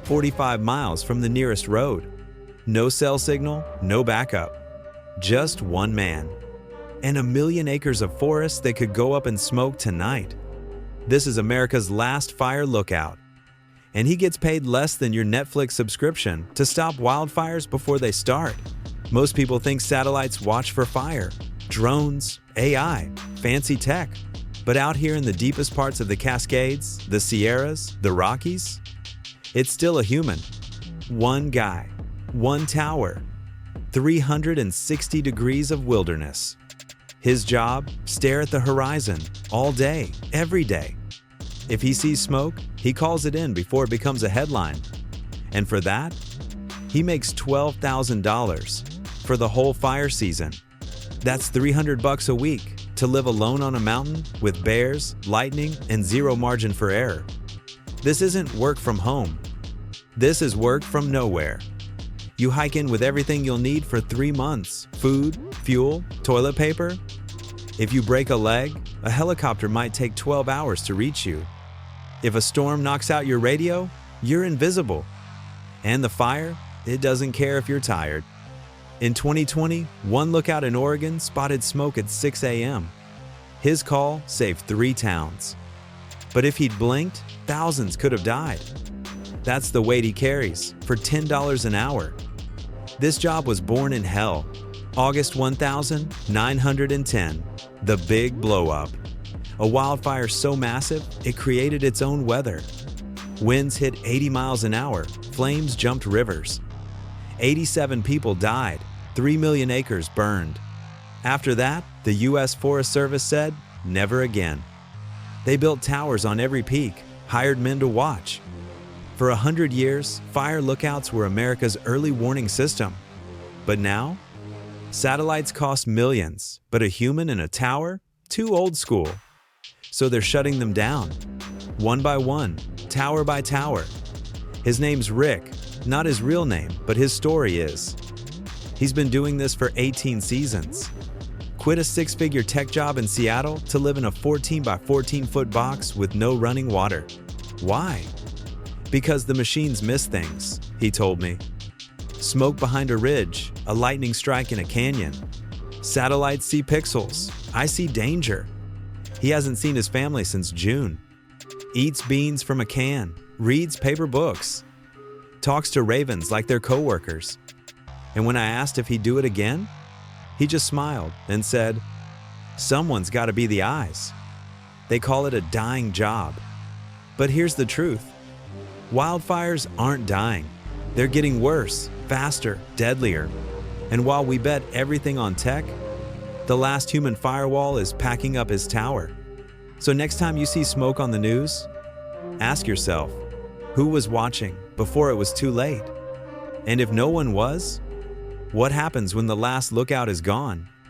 45 miles from the nearest road. No cell signal, no backup. Just one man. And 1,000,000 acres of forest that could go up in smoke tonight. This is America's last fire lookout. And he gets paid less than your Netflix subscription to stop wildfires before they start. Most people think satellites watch for fire, drones, AI, fancy tech. But out here in the deepest parts of the Cascades, the Sierras, the Rockies, it's still a human. One guy, one tower, 360 degrees of wilderness. His job, stare at the horizon all day, every day. If he sees smoke, he calls it in before it becomes a headline. And for that, he makes $12,000 for the whole fire season. That's $300 a week to live alone on a mountain with bears, lightning, and zero margin for error. This isn't work from home. This is work from nowhere. You hike in with everything you'll need for 3 months: food, fuel, toilet paper. If you break a leg, a helicopter might take 12 hours to reach you. If a storm knocks out your radio, you're invisible. And the fire, it doesn't care if you're tired. In 2020, one lookout in Oregon spotted smoke at 6 a.m. His call saved 3 towns. But if he'd blinked, thousands could have died. That's the weight he carries for $10 an hour. This job was born in hell. August 1910, the big blow-up. A wildfire so massive, it created its own weather. Winds hit 80 miles an hour, flames jumped rivers. 87 people died, 3 million acres burned. After that, the U.S. Forest Service said, never again. They built towers on every peak, hired men to watch. For 100 years, fire lookouts were America's early warning system. But now, satellites cost millions, but a human in a tower? Too old school. So they're shutting them down. One by one, tower by tower. His name's Rick. Not his real name, but his story is. He's been doing this for 18 seasons. Quit a 6-figure tech job in Seattle to live in a 14 by 14-foot box with no running water. Why? Because the machines miss things, he told me. Smoke behind a ridge, a lightning strike in a canyon. Satellites see pixels. I see danger. He hasn't seen his family since June. Eats beans from a can, reads paper books. Talks to ravens like they're coworkers. And when I asked if he'd do it again, he just smiled and said, someone's got to be the eyes. They call it a dying job. But here's the truth. Wildfires aren't dying. They're getting worse, faster, deadlier. And while we bet everything on tech, the last human firewall is packing up his tower. So next time you see smoke on the news, ask yourself, who was watching before it was too late? And if no one was, what happens when the last lookout is gone?